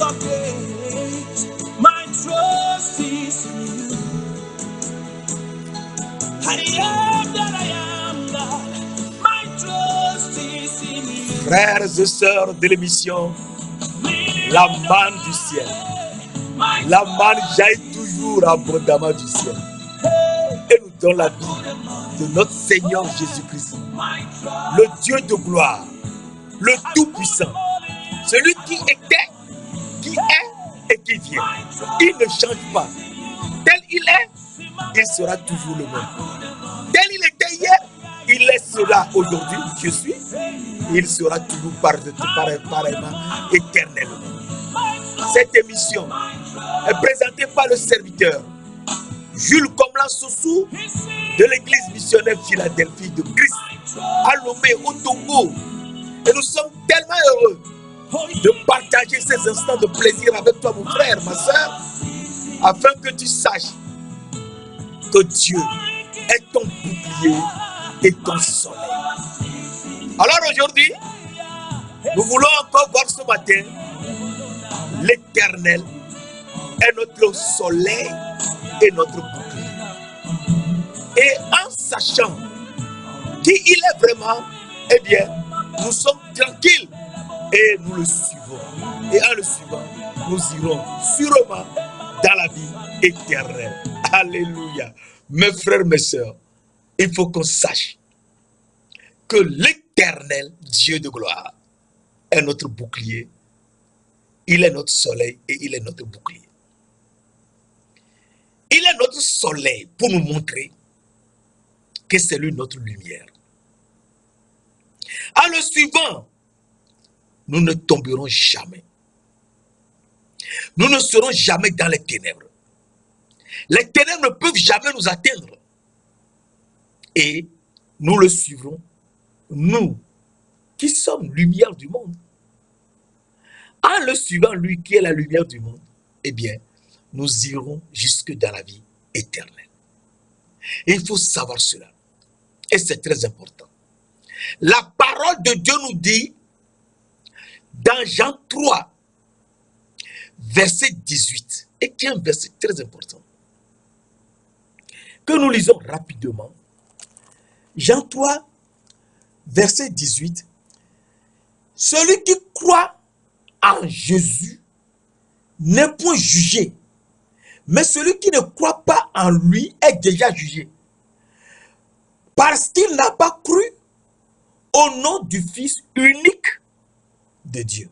of days, my trust is in you. I am that I am, God. My trust is in you. Frères et sœurs de l'émission, la manne du ciel. La manne jaillit toujours abondamment du ciel et nous donne la vie de notre Seigneur Jésus-Christ, le Dieu de gloire, le Tout-Puissant, celui qui était, qui est et qui vient. Il ne change pas. Tel il est, il sera toujours le même. Tel il était hier, il le sera aujourd'hui, je suis, il sera toujours pareillement, éternellement. Cette émission est présentée par le serviteur Jules Komlan Soussou de l'église missionnaire Philadelphie de Christ à Lomé au Togo. Et nous sommes tellement heureux de partager ces instants de plaisir avec toi, mon frère, ma soeur, afin que tu saches que Dieu est ton bouclier et ton soleil. Alors aujourd'hui, nous voulons encore voir ce matin l'Éternel est notre soleil et notre bouclier. Et en sachant qui il est vraiment, eh bien, nous sommes tranquilles et nous le suivons. Et en le suivant, nous irons sûrement dans la vie éternelle. Alléluia. Mes frères, mes sœurs, il faut qu'on sache que l'Éternel, Dieu de gloire, est notre bouclier. Il est notre soleil et il est notre bouclier. Il est notre soleil pour nous montrer que c'est lui notre lumière. En le suivant, nous ne tomberons jamais. Nous ne serons jamais dans les ténèbres. Les ténèbres ne peuvent jamais nous atteindre. Et nous le suivrons, nous qui sommes lumière du monde. En le suivant, lui qui est la lumière du monde, eh bien, nous irons jusque dans la vie éternelle. Et il faut savoir cela. Et c'est très important. La parole de Dieu nous dit, dans Jean 3, verset 18, et qui est un verset très important, que nous lisons rapidement. Jean 3, verset 18, celui qui croit en Jésus n'est point jugé, mais celui qui ne croit pas en lui est déjà jugé, parce qu'il n'a pas cru au nom du Fils unique de Dieu.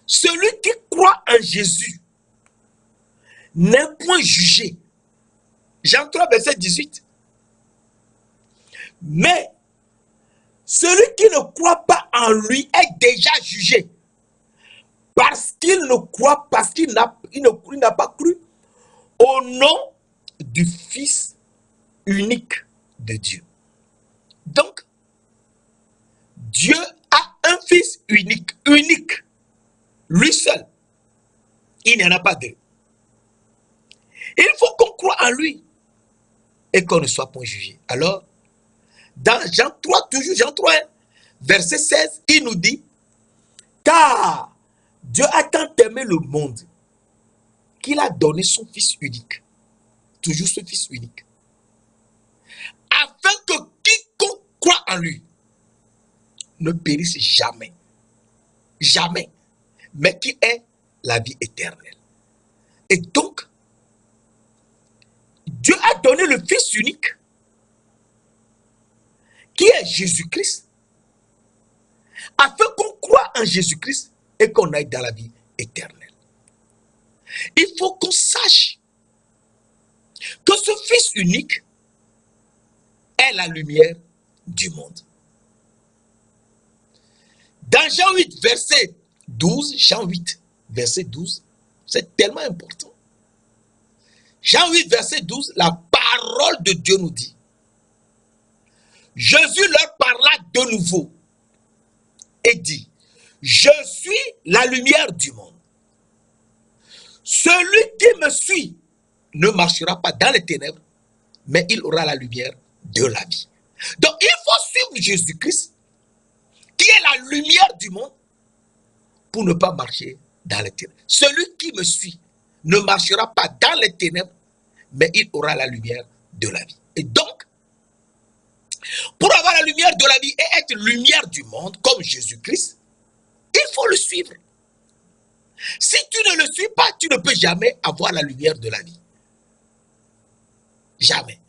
Celui qui croit en Jésus n'est point jugé. Jean 3, verset 18. Mais celui qui ne croit pas en lui est déjà jugé, parce qu'il ne croit, parce qu'il n'a pas cru au nom du Fils unique de Dieu. Donc, Dieu a un Fils unique, lui seul. Il n'y en a pas deux. Il faut qu'on croie en lui et qu'on ne soit point jugé. Alors, dans Jean 3, toujours Jean 3, verset 16, il nous dit, car Dieu a tant aimé le monde qu'il a donné son Fils unique, toujours ce Fils unique, afin que quiconque croit en lui ne périsse jamais, jamais, mais qui ait la vie éternelle. Et donc, Dieu a donné le Fils unique, qui est Jésus-Christ, afin qu'on croie en Jésus-Christ et qu'on aille dans la vie éternelle. Il faut qu'on sache que ce Fils unique est la lumière du monde. Dans Jean 8, verset 12, Jean 8, verset 12, c'est tellement important. Jean 8, verset 12, la parole de Dieu nous dit, Jésus leur parla de nouveau et dit, je suis la lumière du monde. Celui qui me suit ne marchera pas dans les ténèbres, mais il aura la lumière de la vie. Donc il faut suivre Jésus-Christ, qui est la lumière du monde, pour ne pas marcher dans les ténèbres. Celui qui me suit ne marchera pas dans les ténèbres, mais il aura la lumière de la vie. Et donc, pour avoir la lumière de la vie et être lumière du monde, comme Jésus-Christ, il faut le suivre. Si tu ne le suis pas, tu ne peux jamais avoir la lumière de la vie. Jamais.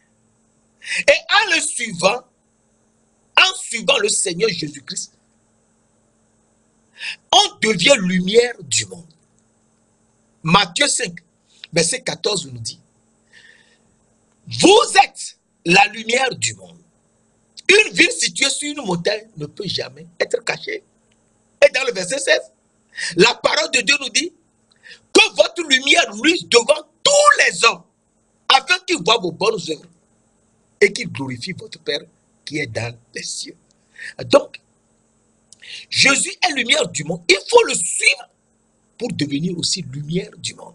Et en suivant le Seigneur Jésus-Christ, on devient lumière du monde. Matthieu 5, verset 14 nous dit, vous êtes la lumière du monde. Une ville située sur une montagne ne peut jamais être cachée. Et dans le verset 16, la parole de Dieu nous dit que votre lumière luise devant tous les hommes, afin qu'ils voient vos bonnes œuvres et qu'ils glorifient votre Père qui est dans les cieux. Donc, Jésus est lumière du monde. Il faut le suivre pour devenir aussi lumière du monde.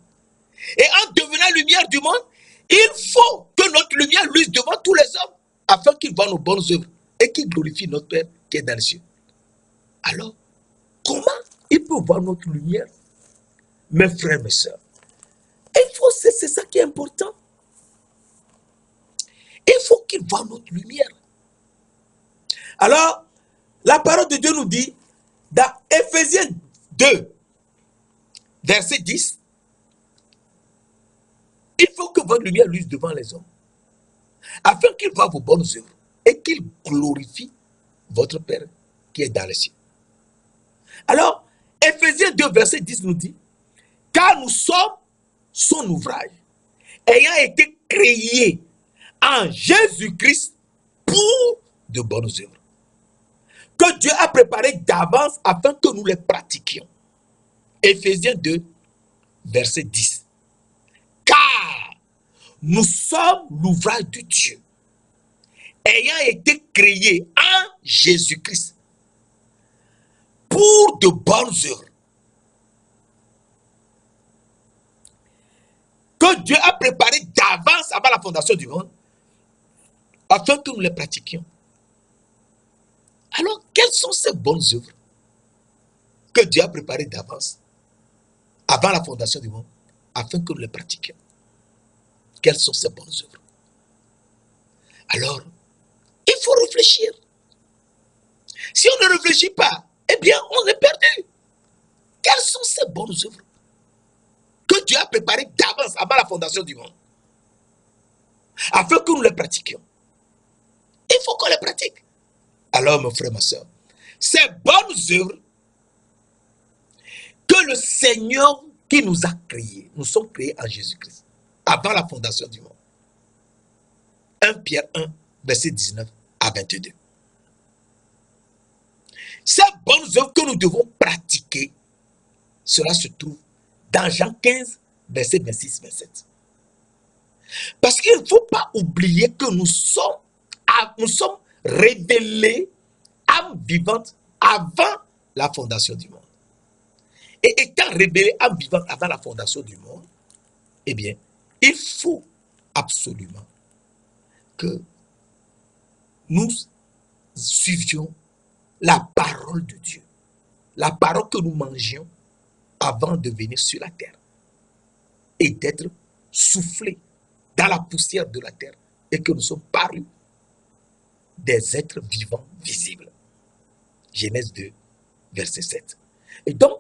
Et en devenant lumière du monde, il faut que notre lumière luise devant tous les hommes, afin qu'ils voient nos bonnes œuvres et qu'ils glorifient notre Père qui est dans les cieux. Alors, comment il peut voir notre lumière, mes frères, mes sœurs? C'est ça qui est important. Il faut qu'ils voient notre lumière. Alors, la parole de Dieu nous dit, dans Éphésiens 2, verset 10, il faut que votre lumière luise devant les hommes, afin qu'ils voient vos bonnes œuvres et qu'ils glorifient votre Père qui est dans les cieux. Alors, Éphésiens 2, verset 10 nous dit, car nous sommes son ouvrage, ayant été créés en Jésus-Christ pour de bonnes œuvres, que Dieu a préparées d'avance afin que nous les pratiquions. Éphésiens 2, verset 10. Car nous sommes l'ouvrage de Dieu, ayant été créés en Jésus-Christ pour de bonnes œuvres, que Dieu a préparées d'avance avant la fondation du monde, afin que nous les pratiquions. Alors, quelles sont ces bonnes œuvres que Dieu a préparées d'avance avant la fondation du monde, afin que nous les pratiquions? Quelles sont ces bonnes œuvres? Alors, il faut réfléchir. Si on ne réfléchit pas, eh bien, on est perdu. Quelles sont ces bonnes œuvres que Dieu a préparées d'avance avant la fondation du monde, afin que nous les pratiquions? Il faut qu'on les pratique. Alors, mes frères, ma soeur, ces bonnes œuvres que le Seigneur qui nous a créés, nous sommes créés en Jésus-Christ, avant la fondation du monde. 1 Pierre 1, verset 19 à 22. Ces bonnes œuvres que nous devons pratiquer, cela se trouve dans Jean 15, verset 26-27. Parce qu'il ne faut pas oublier que nous sommes révélés, âme vivante, avant la fondation du monde. Et étant révélés, âme vivante, avant la fondation du monde, eh bien, il faut absolument que nous suivions la parole de Dieu, la parole que nous mangions avant de venir sur la terre et d'être soufflés dans la poussière de la terre et que nous sommes parus des êtres vivants visibles. Genèse 2, verset 7. Et donc,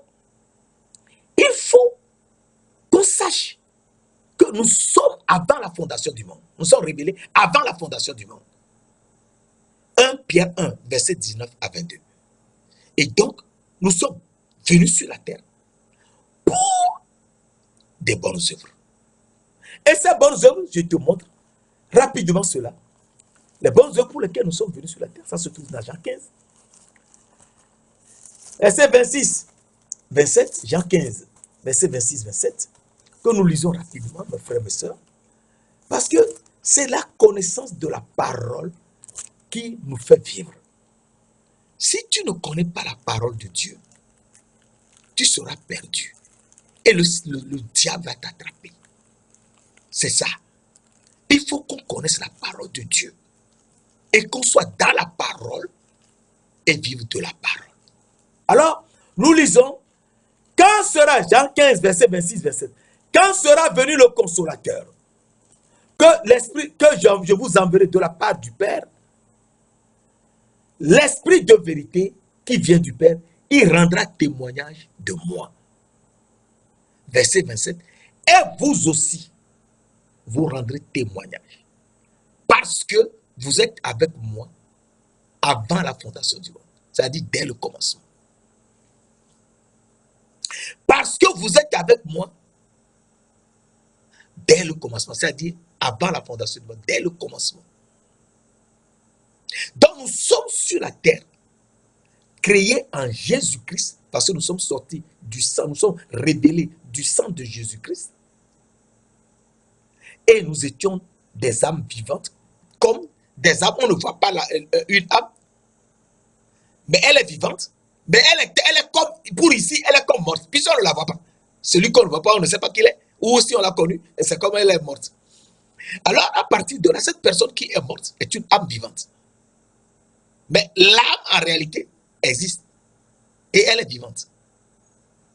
il faut qu'on sache que nous sommes avant la fondation du monde. Nous sommes révélés avant la fondation du monde. 1 Pierre 1, verset 19 à 22. Et donc, nous sommes venus sur la terre pour des bonnes œuvres. Et ces bonnes œuvres, je te montre rapidement cela. Les bonnes œuvres pour lesquelles nous sommes venus sur la terre, ça se trouve dans Jean 15. Verset 26, 27, Jean 15, verset 26, 27, que nous lisons rapidement, mes frères et mes sœurs, parce que c'est la connaissance de la parole qui nous fait vivre. Si tu ne connais pas la parole de Dieu, tu seras perdu. Et le diable va t'attraper. C'est ça. Il faut qu'on connaisse la parole de Dieu. Et qu'on soit dans la parole et vivre de la parole. Alors, nous lisons Quand sera, Jean 15, verset 26, verset, quand sera venu le consolateur, que l'esprit, que je vous enverrai de la part du Père, l'esprit de vérité qui vient du Père, il rendra témoignage de moi. Verset 27, et vous aussi, vous rendrez témoignage, parce que vous êtes avec moi avant la fondation du monde, c'est-à-dire dès le commencement. Parce que vous êtes avec moi dès le commencement, c'est-à-dire avant la fondation du monde, dès le commencement. Donc nous sommes sur la terre, créés en Jésus-Christ, parce que nous sommes sortis du sang, nous sommes révélés du sang de Jésus-Christ. Et nous étions des âmes vivantes, comme des âmes, on ne voit pas une âme, mais elle est vivante, mais elle est comme, pour ici, elle est comme morte, puisqu'on ne la voit pas. Celui qu'on ne voit pas, on ne sait pas qui il est, ou si on l'a connu, et c'est comme elle est morte. Alors, à partir de là, cette personne qui est morte est une âme vivante. Mais l'âme, en réalité, existe, et elle est vivante.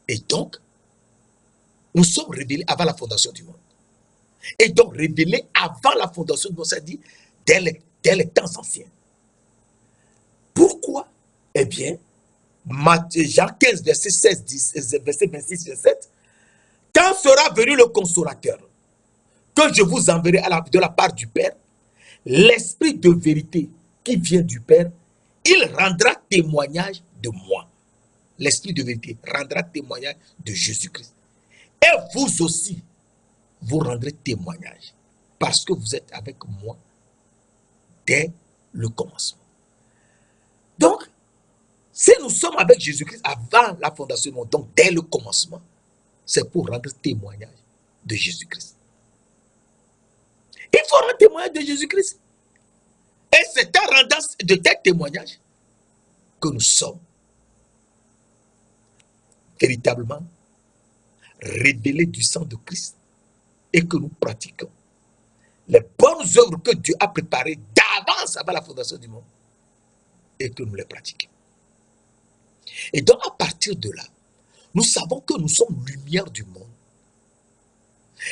Et donc, nous sommes révélés avant la fondation du monde. Et donc, révélés avant la fondation du monde, c'est-à-dire dès les temps anciens. Pourquoi? Eh bien, Jean 15, verset 16, 10, verset 26, 27, quand sera venu le consolateur, que je vous enverrai de la part du Père, l'esprit de vérité qui vient du Père, il rendra témoignage de moi. L'esprit de vérité rendra témoignage de Jésus-Christ. Et vous aussi, vous rendrez témoignage, parce que vous êtes avec moi dès le commencement. Donc, si nous sommes avec Jésus-Christ avant la fondation du monde, donc dès le commencement, c'est pour rendre témoignage de Jésus-Christ. Il faut rendre témoignage de Jésus-Christ. Et c'est en rendant de tels témoignages que nous sommes véritablement révélés du sang de Christ et que nous pratiquons les bonnes œuvres que Dieu a préparées d'avance avant la fondation du monde et que nous les pratiquons. Et donc à partir de là, nous savons que nous sommes lumière du monde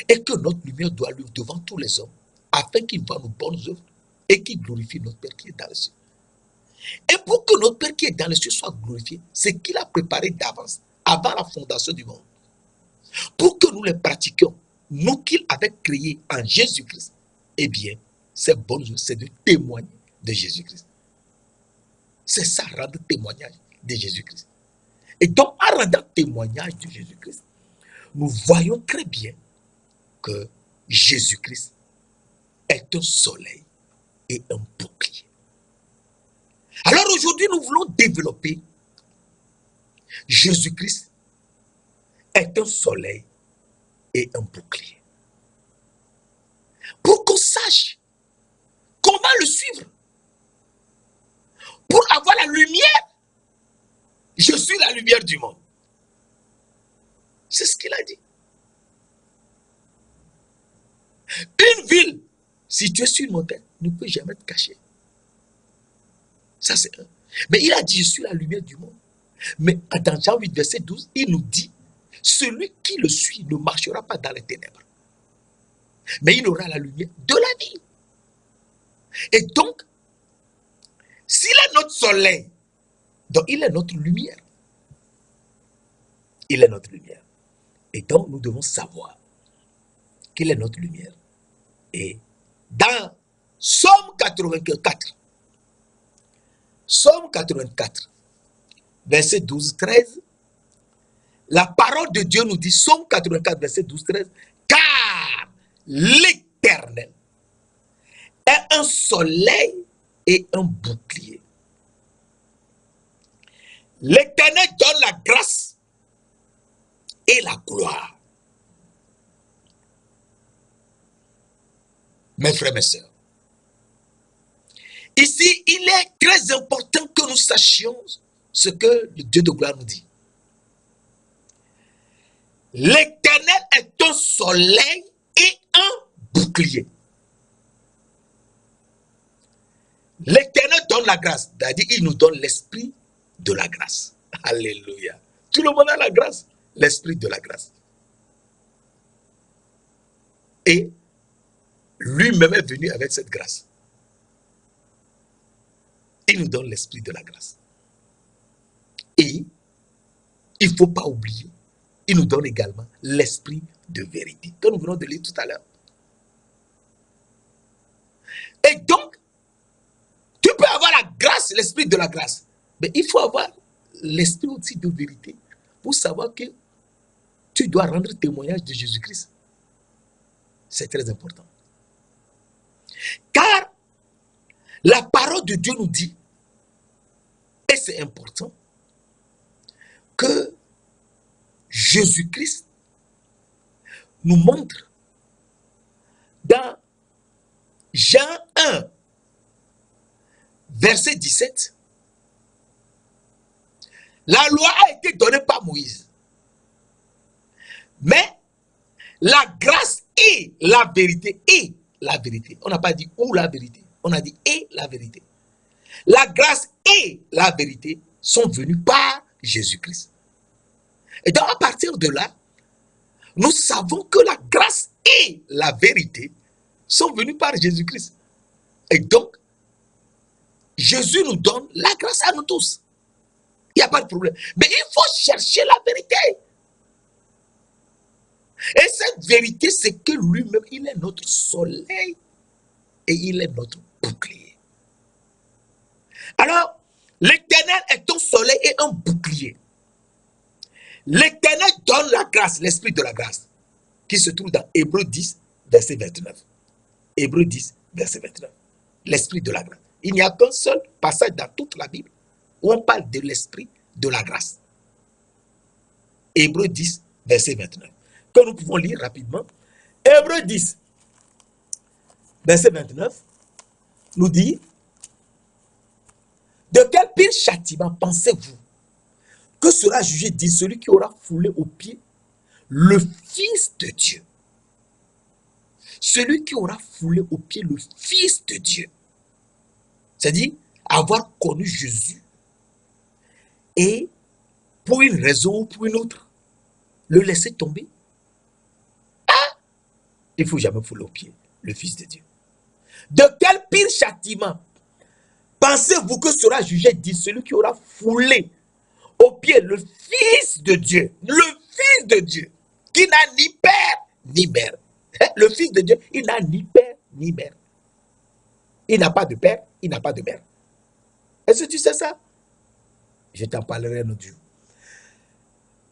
et que notre lumière doit aller devant tous les hommes afin qu'ils voient nos bonnes œuvres et qu'ils glorifient notre Père qui est dans les cieux. Et pour que notre Père qui est dans les cieux soit glorifié, c'est qu'il a préparé d'avance, avant la fondation du monde, pour que nous les pratiquions, nous qu'il avait créés en Jésus-Christ. Eh bien, ces bonnes œuvres, c'est de témoigner de Jésus-Christ. C'est ça, rendre témoignage de Jésus-Christ. Et donc, en rendant témoignage de Jésus-Christ, nous voyons très bien que Jésus-Christ est un soleil et un bouclier. Alors aujourd'hui, nous voulons développer Jésus-Christ est un soleil et un bouclier. Pour qu'on sache comment le suivre. Pour avoir la lumière. Je suis la lumière du monde. C'est ce qu'il a dit. Une ville située sur une montagne ne peut jamais être cachée. Ça c'est un. Mais il a dit, je suis la lumière du monde. Mais dans Jean 8, verset 12, il nous dit, celui qui le suit ne marchera pas dans les ténèbres. Mais il aura la lumière de la vie. Et donc, s'il est notre soleil, donc il est notre lumière. Il est notre lumière. Et donc, nous devons savoir qu'il est notre lumière. Et dans Psaume 84, Psaume 84, verset 12-13, la parole de Dieu nous dit, Psaume 84, verset 12-13, car l'Éternel est un soleil et un bouclier. L'Éternel donne la grâce et la gloire. Mes frères, mes sœurs, ici, il est très important que nous sachions ce que le Dieu de gloire nous dit. L'Éternel est un soleil et un bouclier. L'Éternel donne la grâce, c'est-à-dire il nous donne l'esprit de la grâce. Alléluia. Tout le monde a la grâce. l'esprit de la grâce. Et lui-même est venu avec cette grâce. Il nous donne l'esprit de la grâce. Et il ne faut pas oublier, il nous donne également l'esprit de vérité, que nous venons de lire tout à l'heure. Et donc, tu peux avoir la grâce, l'esprit de la grâce, mais il faut avoir l'esprit aussi de vérité pour savoir que tu dois rendre témoignage de Jésus-Christ. C'est très important. Car la parole de Dieu nous dit, et c'est important, que Jésus-Christ nous montre dans Jean 1, verset 17, la loi a été donnée par Moïse, mais la grâce et la vérité, on n'a pas dit ou la vérité, on a dit et la vérité. La grâce et la vérité sont venues par Jésus-Christ. Et donc à partir de là, nous savons que la grâce et la vérité sont venues par Jésus-Christ. Et donc, Jésus nous donne la grâce à nous tous. Il n'y a pas de problème. Mais il faut chercher la vérité. Et cette vérité, c'est que lui-même, il est notre soleil et il est notre bouclier. Alors, l'Éternel est un soleil et un bouclier. L'Éternel donne la grâce, l'esprit de la grâce, qui se trouve dans Hébreux 10, verset 29. Hébreux 10, verset 29. L'esprit de la grâce. Il n'y a qu'un seul passage dans toute la Bible où on parle de l'esprit de la grâce. Hébreux 10, verset 29. Que nous pouvons lire rapidement. Hébreux 10, verset 29, nous dit: de quel pire châtiment pensez-vous que sera jugé, dit celui qui aura foulé aux pieds le Fils de Dieu? Celui qui aura foulé aux pieds le Fils de Dieu. C'est-à-dire avoir connu Jésus et pour une raison ou pour une autre, le laisser tomber. Ah! Il ne faut jamais fouler aux pieds le Fils de Dieu. De quel pire châtiment pensez-vous que sera jugé, dit celui qui aura foulé au pied le Fils de Dieu, le Fils de Dieu, qui n'a ni père ni mère. Le Fils de Dieu, il n'a ni père ni mère. Il n'a pas de père, il n'a pas de mère. Est-ce que tu sais ça? Je t'en parlerai un autre jour.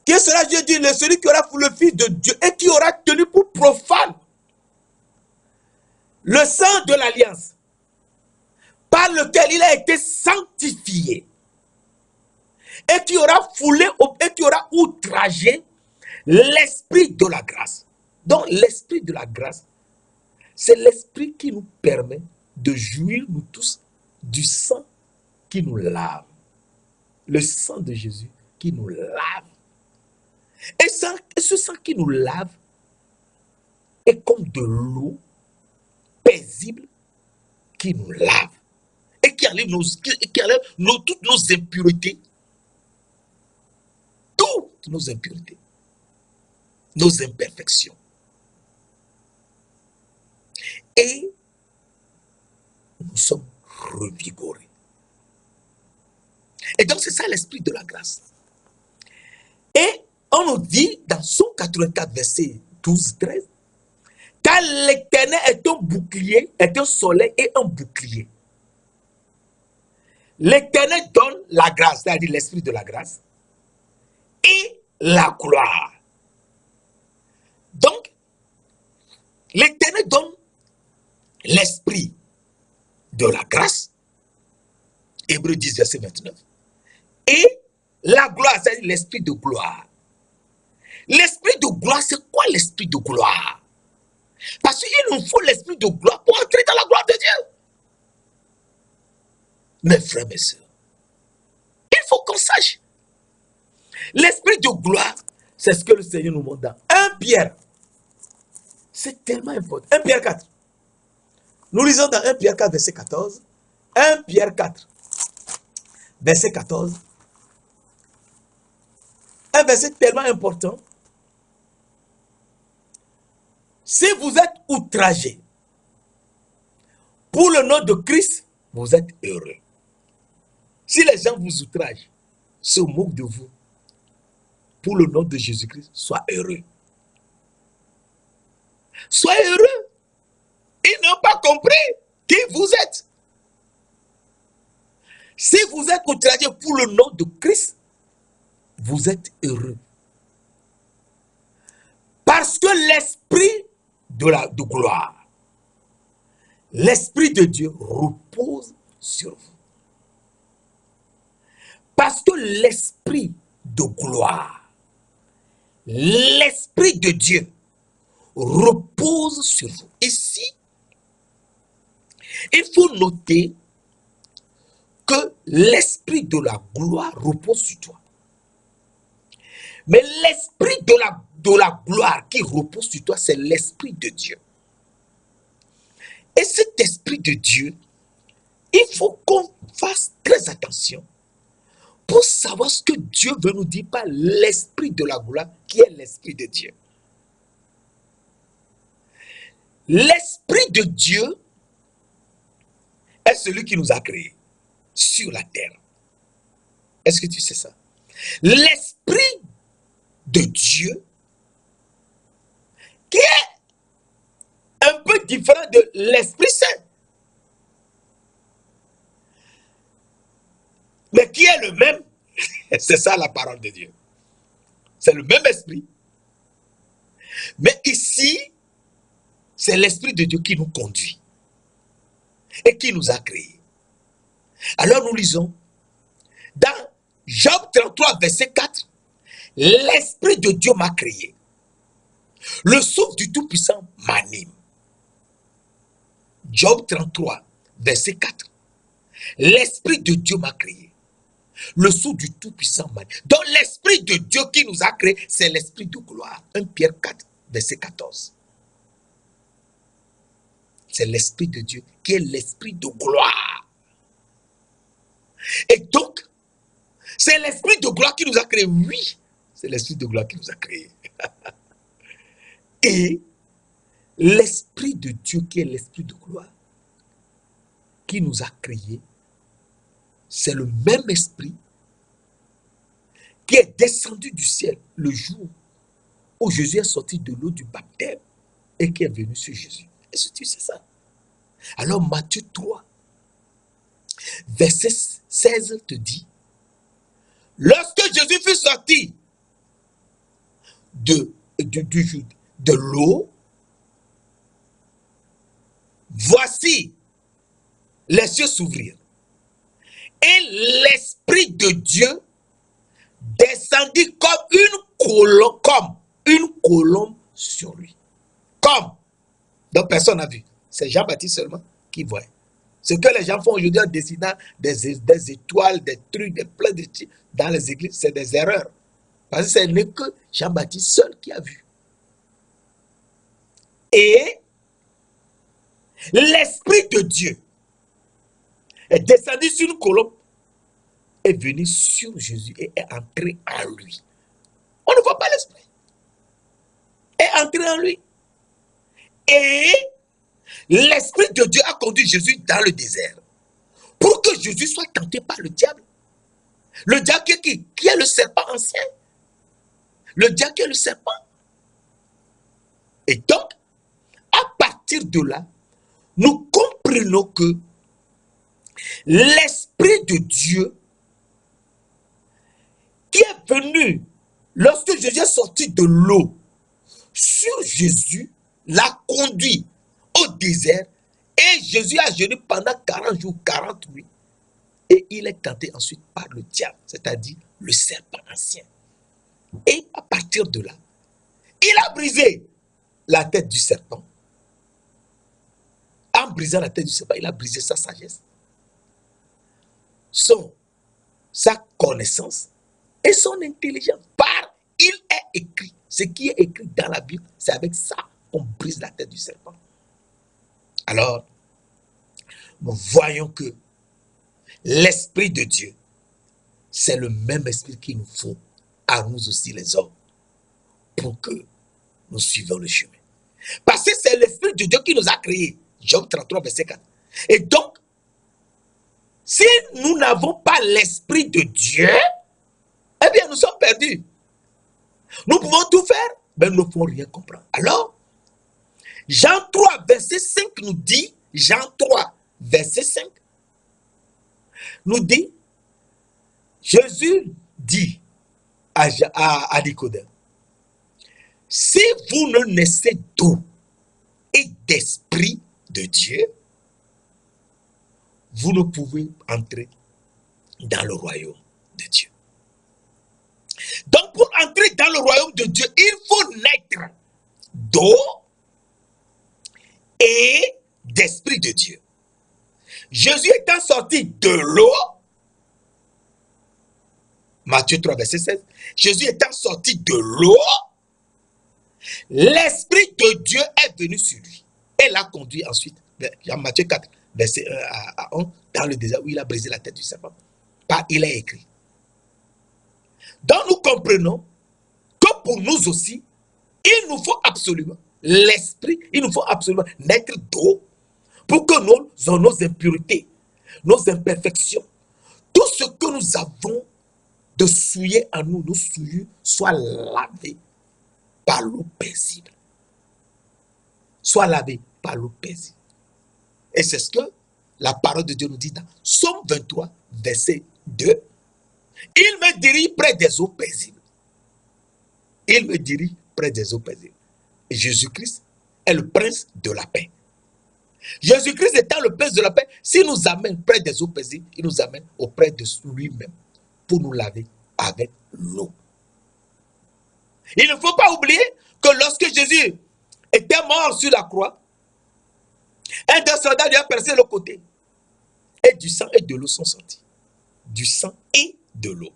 Qui sera, Dieu dit, celui qui aura foulé le Fils de Dieu et qui aura tenu pour profane le sang de l'alliance par lequel il a été sanctifié, et qui aura foulé et qui aura outragé l'esprit de la grâce. Donc l'esprit de la grâce, c'est l'esprit qui nous permet de jouir, nous tous, du sang qui nous lave. Le sang de Jésus qui nous lave. Et ce sang qui nous lave est comme de l'eau paisible qui nous lave et qui enlève, toutes nos impuretés. Toutes nos impuretés. Nos imperfections. Et nous sommes revigorés. Et donc c'est ça l'esprit de la grâce. Et on nous dit dans Psaume 84, verset 12-13, car l'Éternel est un bouclier, est un soleil et un bouclier. L'Éternel donne la grâce, c'est-à-dire l'esprit de la grâce, et la gloire. Donc, l'Éternel donne l'esprit de la grâce, Hébreux 10, verset 29, et la gloire, c'est-à-dire l'esprit de gloire. L'esprit de gloire, c'est quoi l'esprit de gloire? Parce qu'il nous faut l'esprit de gloire pour entrer dans la gloire de Dieu. Mes frères, mes sœurs, il faut qu'on sache. L'esprit de gloire, c'est ce que le Seigneur nous montre dans 1 Pierre. C'est tellement important. 1 Pierre 4. Nous lisons dans 1 Pierre 4, verset 14. 1 Pierre 4, verset 14. un verset tellement important. Si vous êtes outragé pour le nom de Christ, vous êtes heureux. Si les gens vous outragent, se moquent de vous, pour le nom de Jésus-Christ, sois heureux. Soyez heureux. Ils n'ont pas compris qui vous êtes. Si vous êtes outragé pour le nom de Christ, vous êtes heureux. Parce que l'esprit de gloire, l'esprit de Dieu repose sur vous. Parce que l'esprit de gloire, l'esprit de Dieu repose sur vous. Ici, il faut noter que l'esprit de la gloire repose sur toi. Mais l'esprit de la gloire qui repose sur toi, c'est l'esprit de Dieu. Et cet esprit de Dieu, il faut qu'on fasse très attention pour savoir ce que Dieu veut nous dire par l'esprit de la gloire qui est l'esprit de Dieu. L'esprit de Dieu est celui qui nous a créés sur la terre. Est-ce que tu sais ça? L'esprit de Dieu qui est un peu différent de l'Esprit Saint, mais qui est le même. C'est ça la parole de Dieu. C'est le même esprit. Mais ici, c'est l'esprit de Dieu qui nous conduit et qui nous a créés. Alors nous lisons dans Job 33, verset 4, l'esprit de Dieu m'a créé. Le souffle du Tout-Puissant m'anime. Job 33, verset 4. L'esprit de Dieu m'a créé. Le souffle du Tout-Puissant m'anime. Donc l'esprit de Dieu qui nous a créés, c'est l'esprit de gloire. 1 Pierre 4, verset 14. C'est l'esprit de Dieu qui est l'esprit de gloire. Et donc, c'est l'esprit de gloire qui nous a créés. Oui, c'est l'esprit de gloire qui nous a créés. Et l'esprit de Dieu qui est l'esprit de gloire qui nous a créés, c'est le même esprit qui est descendu du ciel le jour où Jésus est sorti de l'eau du baptême et qui est venu sur Jésus. Est-ce que tu sais ça? Alors Matthieu 3, verset 16 te dit, lorsque Jésus fut sorti de l'eau, voici les cieux s'ouvrirent et l'esprit de Dieu descendit comme une colombe sur lui. Comme. Donc personne n'a vu. C'est Jean-Baptiste seulement qui voit. Ce que les gens font aujourd'hui en dessinant des étoiles, des trucs, plein de trucs dans les églises, c'est des erreurs. Parce que ce n'est que Jean-Baptiste seul qui a vu. Et l'esprit de Dieu est descendu sur une colombe, est venu sur Jésus et est entré en lui. On ne voit pas l'esprit. Est entré en lui. Et l'esprit de Dieu a conduit Jésus dans le désert pour que Jésus soit tenté par le diable. Le diable qui est le serpent ancien. Le diable qui est le serpent. Et donc, à partir de là, nous comprenons que l'esprit de Dieu qui est venu lorsque Jésus est sorti de l'eau sur Jésus, l'a conduit au désert et Jésus a jeûné pendant 40 jours, 40 nuits et il est tenté ensuite par le diable, c'est-à-dire le serpent ancien. Et à partir de là, il a brisé la tête du serpent. En brisant la tête du serpent, il a brisé sa sagesse, sa connaissance et son intelligence. Il est écrit, ce qui est écrit dans la Bible, c'est avec ça qu'on brise la tête du serpent. Alors, nous voyons que l'esprit de Dieu, c'est le même esprit qu'il nous faut à nous aussi les hommes pour que nous suivions le chemin. Parce que c'est l'Esprit de Dieu qui nous a créés. Job 33, verset 4. Et donc, si nous n'avons pas l'Esprit de Dieu, eh bien, nous sommes perdus. Nous pouvons tout faire, mais nous ne pouvons rien comprendre. Alors, Jean 3, verset 5 nous dit, Jean 3, verset 5, nous dit, Jésus dit à Nicodème, si vous ne naissez d'eau et d'esprit de Dieu, vous ne pouvez entrer dans le royaume de Dieu. Donc, pour entrer dans le royaume de Dieu, il faut naître d'eau et d'esprit de Dieu. Jésus étant sorti de l'eau, Matthieu 3, verset 16, Jésus étant sorti de l'eau, l'Esprit de Dieu est venu sur lui et l'a conduit ensuite, dans Matthieu 4, verset 1 à 11, dans le désert où il a brisé la tête du serpent. Il est écrit. Donc nous comprenons que pour nous aussi, il nous faut absolument l'Esprit, il nous faut absolument naître d'eau pour que nos impuretés, nos imperfections, tout ce que nous avons de souillé en nous, nos souillures, soient lavés par l'eau paisible. Soit lavé par l'eau paisible. Et c'est ce que la parole de Dieu nous dit dans Psaume 23, verset 2. Il me dirige près des eaux paisibles. Il me dirige près des eaux paisibles. Et Jésus-Christ est le prince de la paix. Jésus-Christ étant le prince de la paix, s'il nous amène près des eaux paisibles, il nous amène auprès de lui-même pour nous laver avec l'eau. Il ne faut pas oublier que lorsque Jésus était mort sur la croix, un des soldats lui a percé le côté. Et du sang et de l'eau sont sortis. Du sang et de l'eau.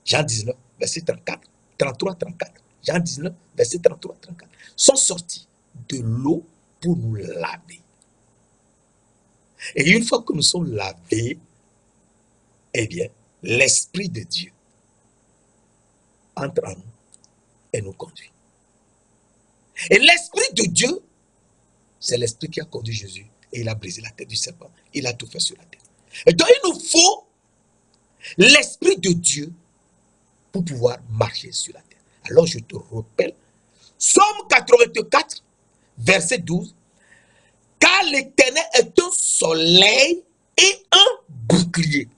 Jean 19, verset 34, 33, 34. Jean 19, verset 33, 34. Sont sortis de l'eau pour nous laver. Et une fois que nous sommes lavés, eh bien, l'Esprit de Dieu entre en nous et nous conduit. Et l'Esprit de Dieu, c'est l'Esprit qui a conduit Jésus et il a brisé la tête du serpent. Il a tout fait sur la terre. Et donc, il nous faut l'Esprit de Dieu pour pouvoir marcher sur la terre. Alors, je te rappelle, Psaume 84, verset 12, car l'Éternel est un soleil et un bouclier.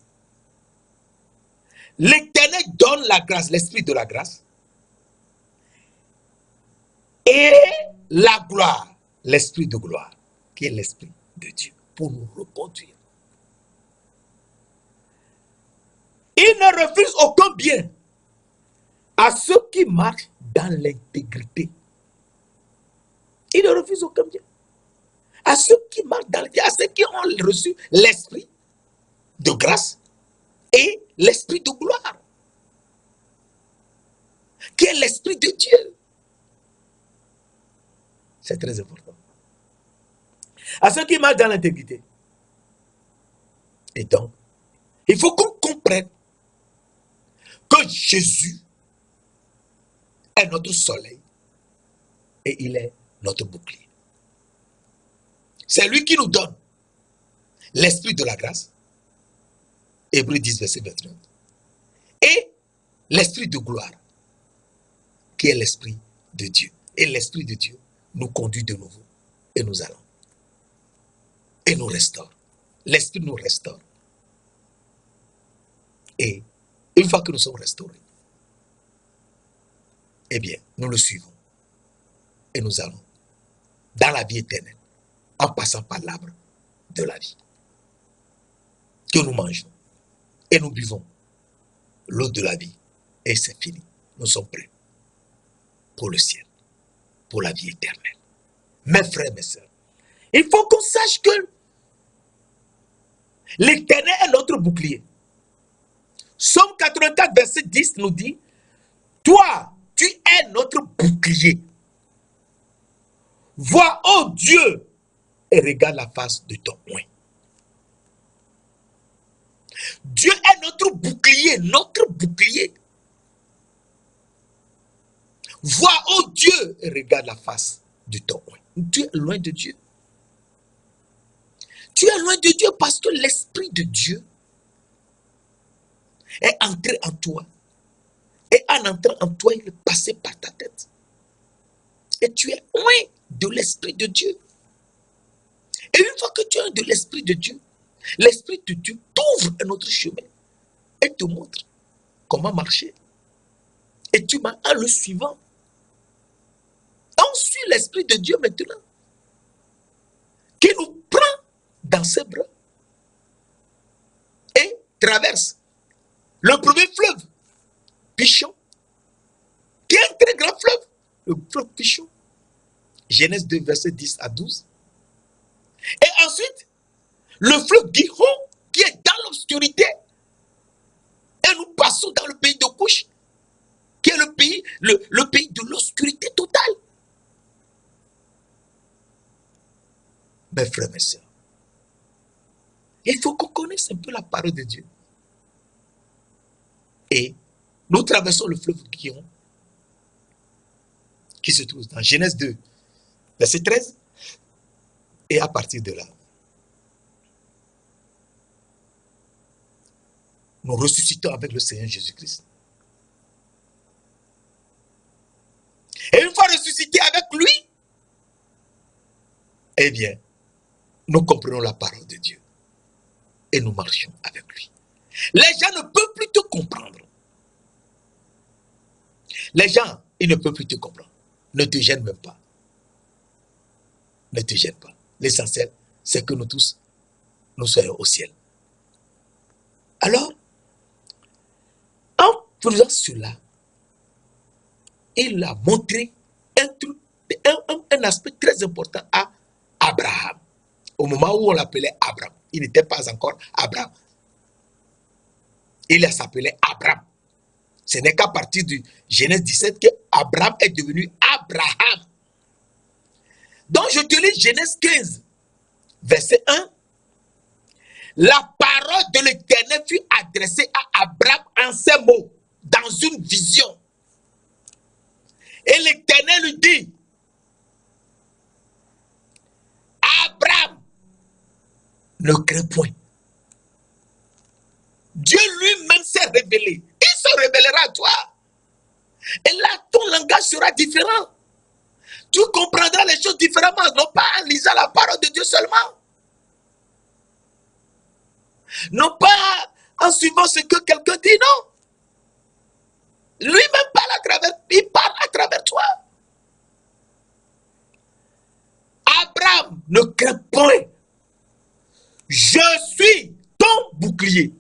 L'Éternel donne la grâce, l'Esprit de la grâce, et la gloire, l'Esprit de gloire, qui est l'Esprit de Dieu, pour nous reconduire. Il ne refuse aucun bien à ceux qui marchent dans l'intégrité. Il ne refuse aucun bien. À ceux qui marchent dans l'intégrité, à ceux qui ont reçu l'Esprit de grâce et l'Esprit de gloire, qui est l'Esprit de Dieu. C'est très important. À ceux qui marchent dans l'intégrité. Et donc, il faut qu'on comprenne que Jésus est notre soleil et il est notre bouclier. C'est lui qui nous donne l'Esprit de la grâce, Hébreux 10, verset 29, et l'Esprit de gloire, qui est l'Esprit de Dieu. Et l'Esprit de Dieu nous conduit de nouveau et nous allons. Et nous restaure. L'Esprit nous restaure. Et une fois que nous sommes restaurés, eh bien, nous le suivons. Et nous allons dans la vie éternelle, en passant par l'arbre de la vie. Que nous mangeons et nous buvons l'eau de la vie. Et c'est fini. Nous sommes prêts pour le ciel, pour la vie éternelle. Mes frères, mes sœurs, il faut qu'on sache que l'Éternel est notre bouclier. Psaume 84, verset 10 nous dit, toi, tu es notre bouclier. Vois, oh Dieu, et regarde la face de ton oint. Dieu est notre bouclier, notre bouclier. Vois, oh Dieu, et regarde la face de ton roi. Tu es loin de Dieu. Tu es loin de Dieu parce que l'Esprit de Dieu est entré en toi. Et en entrant en toi, il est passé par ta tête. Et tu es loin de l'Esprit de Dieu. Et une fois que tu es de l'Esprit de Dieu, l'Esprit de Dieu t'ouvre un autre chemin et te montre comment marcher. Et tu m'as en le suivant. On suit l'Esprit de Dieu maintenant, qui nous prend dans ses bras et traverse le premier fleuve, Pichon, qui est un très grand fleuve, le fleuve Pichon. Genèse 2, verset 10 à 12. Et ensuite, le fleuve Gihon, qui est dans l'obscurité. Et nous passons dans le pays de Couche, qui est le pays de l'obscurité totale. Mes frères, mes sœurs, il faut qu'on connaisse un peu la parole de Dieu. Et nous traversons le fleuve Gihon, qui se trouve dans Genèse 2, verset 13. Et à partir de là, nous ressuscitons avec le Seigneur Jésus-Christ. Et une fois ressuscités avec lui, eh bien, nous comprenons la parole de Dieu. Et nous marchons avec lui. Les gens ne peuvent plus te comprendre. Les gens, ils ne peuvent plus te comprendre. Ne te gêne même pas. Ne te gêne pas. L'essentiel, c'est que nous tous, nous soyons au ciel. Alors, en faisant cela, il a montré un aspect très important à Abraham. Au moment où on l'appelait Abraham, il n'était pas encore Abraham. Il s'appelait Abraham. Ce n'est qu'à partir du Genèse 17 que Abraham est devenu Abraham. Donc je te lis Genèse 15, verset 1. La parole de l'Éternel fut adressée à Abraham en ces mots, dans une vision. Et l'Éternel lui dit, Abraham, ne crains point. Dieu lui-même s'est révélé. Il se révélera à toi. Et là, ton langage sera différent. Tu comprendras les choses différemment, non pas en lisant la parole de Dieu seulement. Non pas en suivant ce que quelqu'un dit, non. Lui-même il parle à travers toi. Abraham, ne crains point. Je suis ton bouclier.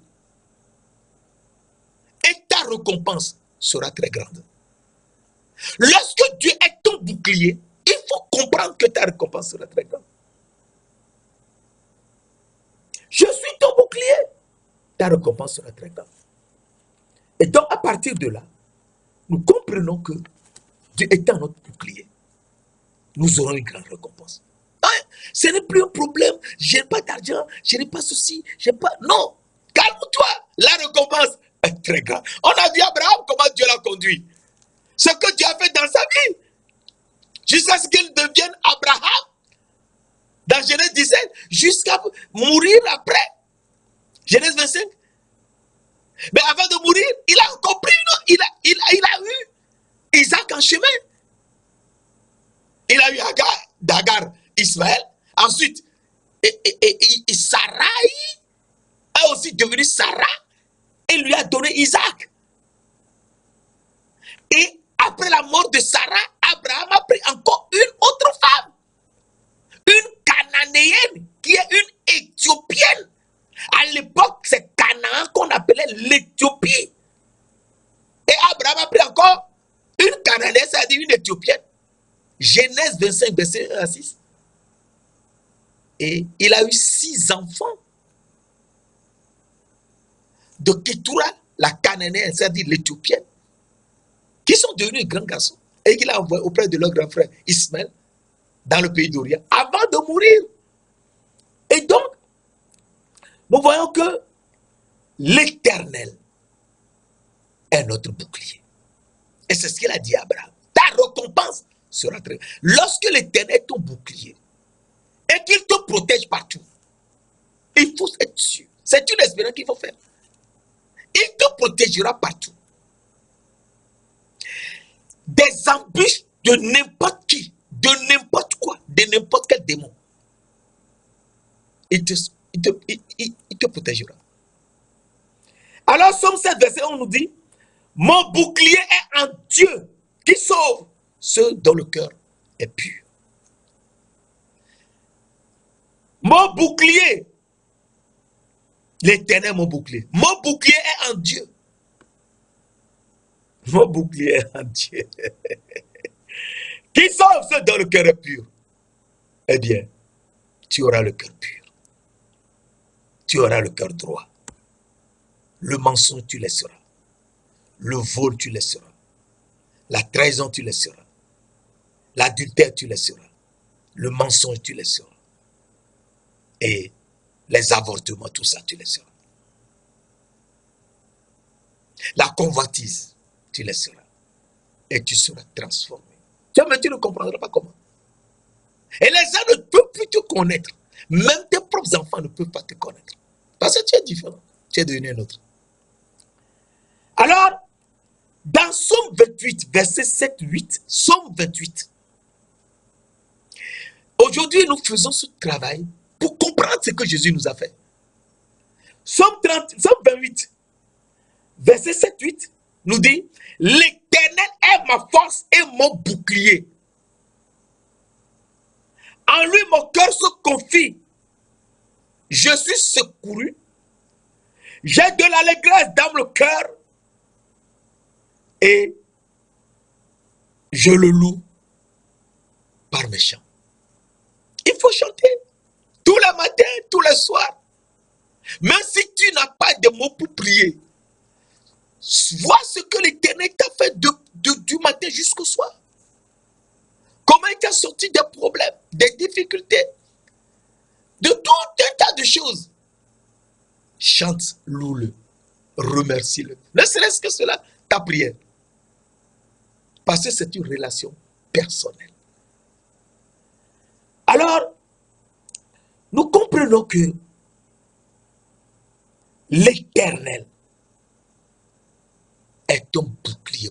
Et ta récompense sera très grande. Lorsque Dieu est ton bouclier, il faut comprendre que ta récompense sera très grande. Je suis ton bouclier. Ta récompense sera très grande. Et donc, à partir de là, nous comprenons que Dieu étant notre bouclier, nous aurons une grande récompense. Hein? Ce n'est plus un problème. Je n'ai pas d'argent, je n'ai pas ceci, je n'ai pas... Non, calme-toi. La récompense est très grande. On a vu Abraham comment Dieu l'a conduit. Ce que Dieu a fait dans sa vie, jusqu'à ce qu'il devienne Abraham, dans Genèse 17, jusqu'à mourir après. Genèse 25. Mais avant de mourir, il a compris, il a eu Isaac en chemin. Il a eu Dagar, Ismaël. Ensuite, Sarai est aussi devenue Sarah et lui a donné Isaac. Et après la mort de Sarah, Abraham a pris encore une autre femme. Une Cananéenne qui est une Éthiopienne. À l'époque, c'est Canaan qu'on appelait l'Éthiopie. Et Abraham a pris encore une Cananéenne, c'est-à-dire une Éthiopienne. Genèse 25, verset 1 à 6. Et il a eu 6 enfants. De Ketura, la Cananéenne, c'est-à-dire l'Éthiopienne, qui sont devenus grands garçons. Et qu'il a envoyé auprès de leur grand frère Ismaël, dans le pays d'Orient, avant de mourir. Et donc, nous voyons que l'Éternel est notre bouclier. Et c'est ce qu'il a dit à Abraham. Ta récompense sera très grande. Lorsque l'Éternel est ton bouclier et qu'il te protège partout, il faut être sûr. C'est une expérience qu'il faut faire. Il te protégera partout. Des embûches de n'importe qui, de n'importe quoi, de n'importe quel démon. Il te protégera. Alors, Somme 7, verset 1 nous dit, mon bouclier est en Dieu qui sauve ceux dont le cœur est pur. Mon bouclier, l'Éternel, mon bouclier. Mon bouclier est en Dieu. Mon bouclier est en Dieu. Qui sauve ceux dont le cœur est pur. Eh bien, tu auras le cœur pur. Tu auras le cœur droit. Le mensonge, tu laisseras. Le vol, tu laisseras. La trahison, tu laisseras. L'adultère, tu laisseras. Le mensonge, tu laisseras. Et les avortements, tout ça, tu laisseras. La convoitise, tu laisseras. Et tu seras transformé. Mais tu ne comprendras pas comment. Et les gens ne peuvent plus te connaître. Même tes propres enfants ne peuvent pas te connaître. Parce que tu es différent. Tu es devenu un autre. Alors, dans Psaume 28, verset 7-8, Psaume 28, aujourd'hui, nous faisons ce travail pour comprendre ce que Jésus nous a fait. Psaume 28, verset 7-8, nous dit, l'Éternel est ma force et mon bouclier. En lui, mon cœur se confie. Je suis secouru. J'ai de l'allégresse dans le cœur. Et je le loue par mes chants. Il faut chanter tous les matins, tous les soirs. Même si tu n'as pas de mots pour prier, vois ce que l'Éternel t'a fait du matin jusqu'au soir. Comment il t'a sorti des problèmes, des difficultés, de tout un tas de choses. Chante, loue-le, remercie-le. Ne serait-ce que cela, ta prière. Parce que c'est une relation personnelle. Alors, nous comprenons que l'Éternel est un bouclier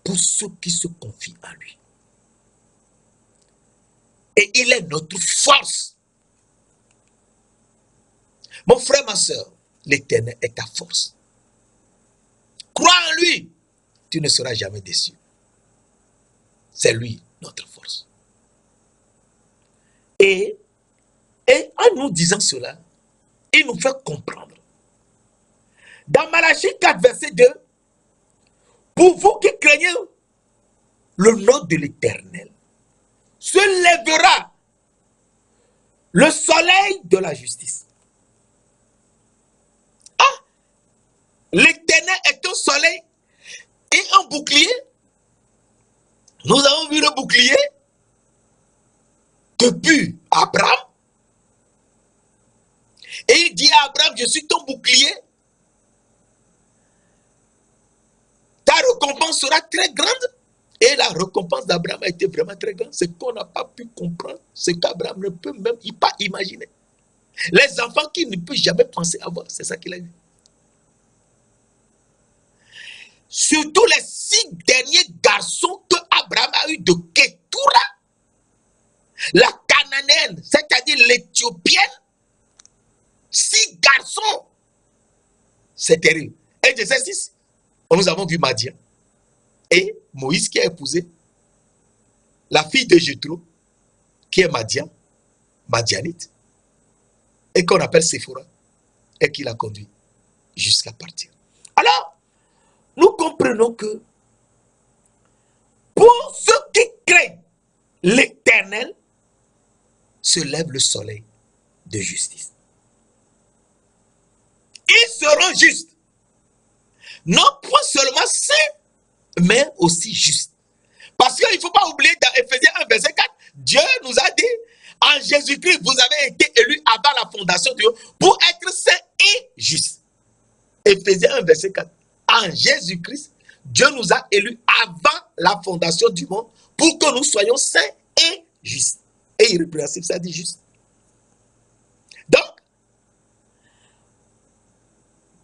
pour ceux qui se confient en lui. Et il est notre force. Mon frère, ma soeur, l'Éternel est ta force. Crois en lui, tu ne seras jamais déçu. C'est lui, notre force. Et en nous disant cela, il nous fait comprendre. Dans Malachie 4, verset 2, pour vous qui craignez le nom de l'Éternel, se lèvera le soleil de la justice. Ah, l'Éternel est un soleil et un bouclier. Nous avons vu le bouclier depuis Abraham. Et il dit à Abraham, je suis ton bouclier. Ta récompense sera très grande. Et la récompense d'Abraham a été vraiment très grande. C'est qu'on n'a pas pu comprendre, ce qu'Abraham ne peut même pas imaginer. Les enfants qu'il ne peut jamais penser avoir, c'est ça qu'il a eu. Surtout les 6 derniers garçons que Abraham a eu de Ketura, la Cananéenne, c'est-à-dire l'Éthiopienne, 6 garçons. C'est terrible. Et de ces 6, nous avons vu Madian. Et Moïse qui a épousé la fille de Jéthro, qui est Madian, Madianite, et qu'on appelle Séphora, et qui l'a conduit jusqu'à partir. Alors, nous comprenons que pour ceux qui craignent l'Éternel, se lève le soleil de justice. Ils seront justes. Non pas seulement saints, mais aussi justes. Parce qu'il ne faut pas oublier dans Ephésiens 1, verset 4, Dieu nous a dit, en Jésus-Christ, vous avez été élus avant la fondation de Dieu pour être saints et justes. Ephésiens 1, verset 4. En Jésus-Christ, Dieu nous a élus avant la fondation du monde pour que nous soyons saints et justes. Et irrépréhensibles, ça dit juste. Donc,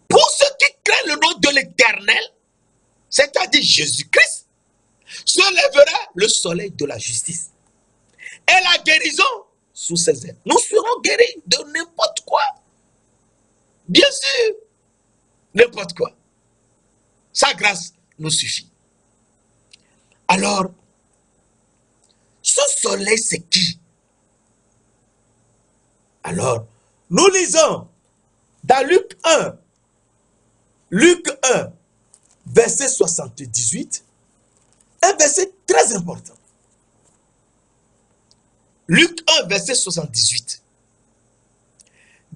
pour ceux qui craignent le nom de l'Éternel, c'est-à-dire Jésus-Christ, se lèvera le soleil de la justice. Et la guérison sous ses ailes. Nous serons guéris de n'importe quoi. Bien sûr, n'importe quoi. Sa grâce nous suffit. Alors, ce soleil, c'est qui? Alors, nous lisons dans Luc 1, verset 78, un verset très important. Luc 1, verset 78.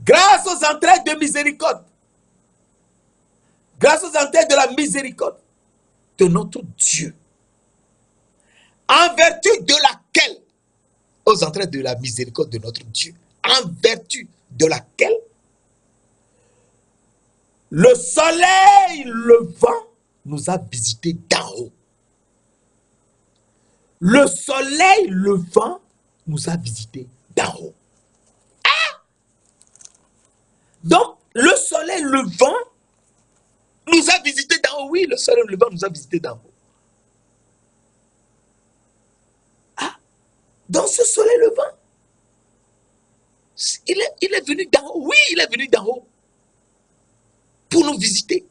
Grâce aux entrailles de miséricorde, grâce aux entrailles de la miséricorde de notre Dieu, en vertu de laquelle, aux entrailles de la miséricorde de notre Dieu, en vertu de laquelle, le soleil levant nous a visités d'en haut. Le soleil levant nous a visités d'en haut. Ah! Donc, le soleil levant nous a visités d'en haut. Oui, le soleil levant nous a visités d'en haut. Ah! Donc, ce soleil levant, il est venu d'en haut. Oui, il est venu d'en haut pour nous visiter.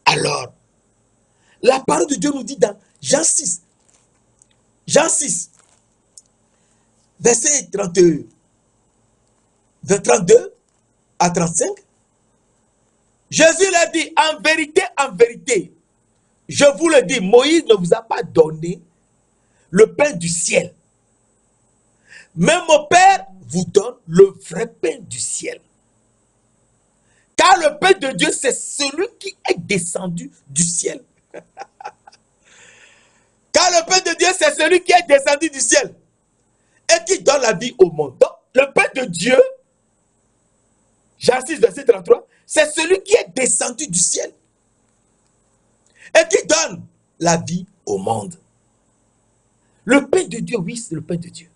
Alors, la parole de Dieu nous dit dans Jean 6, verset 32 à 35, Jésus l'a dit, en vérité, je vous le dis, Moïse ne vous a pas donné le pain du ciel. Mais mon Père vous donne le vrai pain du ciel. Car le pain de Dieu, c'est celui qui est descendu du ciel. Car le pain de Dieu, c'est celui qui est descendu du ciel et qui donne la vie au monde. Donc, le pain de Dieu, Jean 6, verset 33, c'est celui qui est descendu du ciel et qui donne la vie au monde. Le pain de Dieu, oui, c'est le pain de Dieu.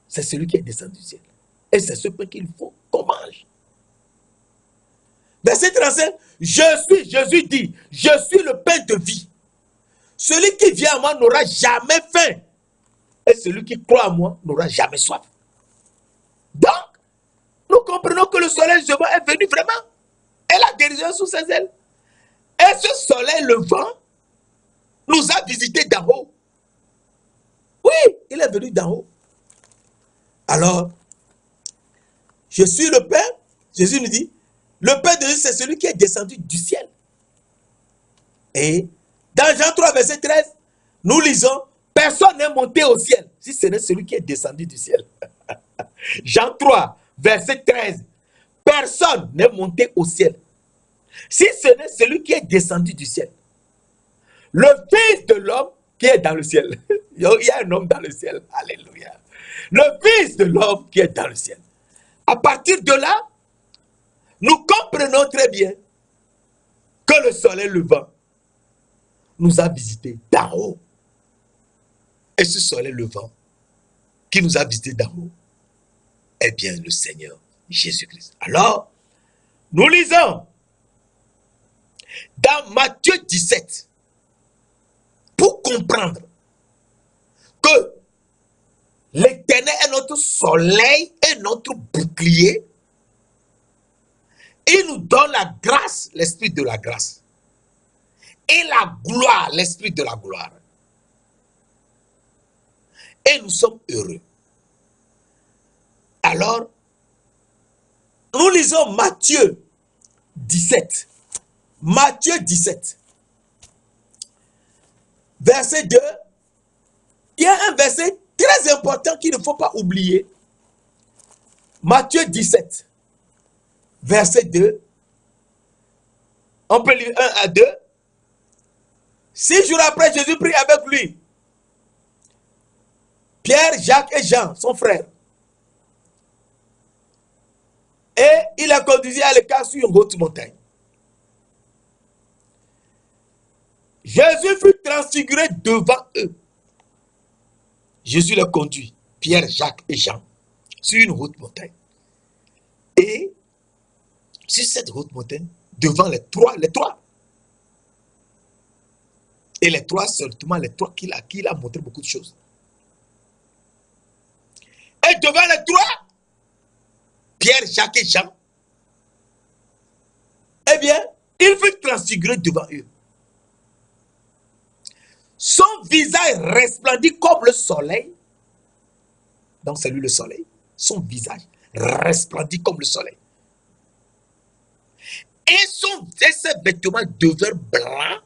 C'est celui qui est descendu du ciel. Et c'est ce pain qu'il faut qu'on mange. Verset 35, Jésus dit, je suis le pain de vie. Celui qui vient à moi n'aura jamais faim. Et celui qui croit à moi n'aura jamais soif. Donc, nous comprenons que le soleil levant est venu vraiment. Et la guérison sous ses ailes. Et ce soleil levant nous a visités d'en haut. Oui, il est venu d'en haut. Alors, je suis le pain. Jésus nous dit, le pain de Dieu, c'est celui qui est descendu du ciel. Et dans Jean 3, verset 13, nous lisons, personne n'est monté au ciel, si ce n'est celui qui est descendu du ciel. Jean 3, verset 13, personne n'est monté au ciel, si ce n'est celui qui est descendu du ciel. Le Fils de l'homme qui est dans le ciel. Il y a un homme dans le ciel. Alléluia. Le Fils de l'homme qui est dans le ciel. À partir de là, nous comprenons très bien que le soleil levant nous a visités d'en haut. Et ce soleil levant qui nous a visités d'en haut est bien le Seigneur Jésus-Christ. Alors, nous lisons dans Matthieu 17 pour comprendre que l'Éternel est notre soleil et notre bouclier. Il nous donne la grâce, l'esprit de la grâce. Et la gloire, l'esprit de la gloire. Et nous sommes heureux. Alors, nous lisons Matthieu 17. Matthieu 17. Verset 2. Il y a un verset très important qu'il ne faut pas oublier. Matthieu 17. Verset 2. On peut lire 1 à 2. 6 jours après, Jésus prit avec lui Pierre, Jacques et Jean, son frère. Et il a conduit à l'écart sur une haute montagne. Jésus fut transfiguré devant eux. Jésus les conduit, Pierre, Jacques et Jean, sur une haute montagne. Et sur cette haute montagne, devant les trois. Et les trois, seulement les trois qu'il a montré beaucoup de choses. Et devant les trois, Pierre, Jacques et Jean, eh bien, il fut transfiguré devant eux. Son visage resplendit comme le soleil. Donc c'est lui le soleil. Son visage resplendit comme le soleil. Et ses vêtements devinrent blancs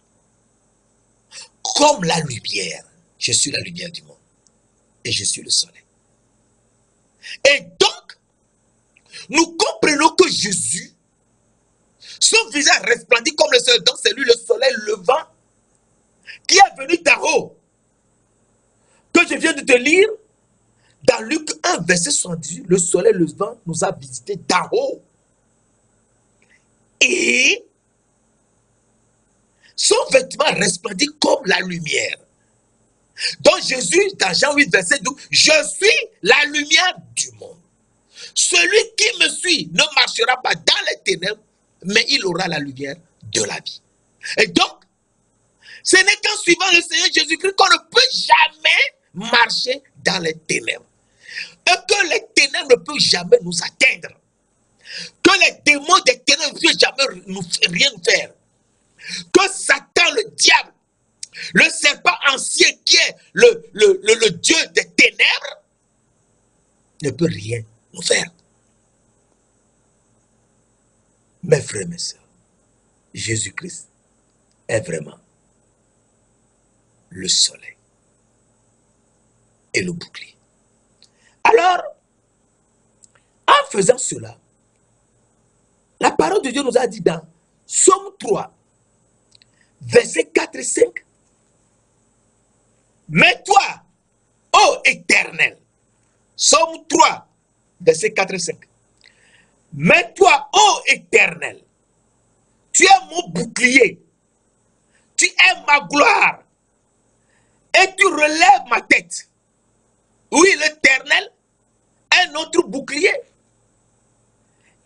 comme la lumière. Je suis la lumière du monde. Et je suis le soleil. Et donc, nous comprenons que Jésus, son visage resplendit comme le soleil. Donc c'est lui le soleil levant qui est venu d'en haut. Que je viens de te lire dans Luc 1, verset 78. Le soleil levant nous a visités d'en haut. Et son vêtement resplendit comme la lumière. Donc Jésus, dans Jean 8, verset 12, je suis la lumière du monde. Celui qui me suit ne marchera pas dans les ténèbres, mais il aura la lumière de la vie. Et donc, ce n'est qu'en suivant le Seigneur Jésus-Christ qu'on ne peut jamais marcher dans les ténèbres. Et que les ténèbres ne peuvent jamais nous atteindre. Que les démons des ténèbres ne peuvent jamais nous rien faire. Que Satan, le diable, le serpent ancien qui est le Dieu des ténèbres, ne peut rien nous faire. Mes frères, mes sœurs, Jésus-Christ est vraiment le soleil et le bouclier. Alors, en faisant cela, la parole de Dieu nous a dit dans Somme 3, versets 4 et 5, mais toi, ô Éternel, Somme 3, versets 4 et 5, mais toi, ô Éternel, tu es mon bouclier, tu es ma gloire, et tu relèves ma tête. Oui, l'Éternel est notre bouclier,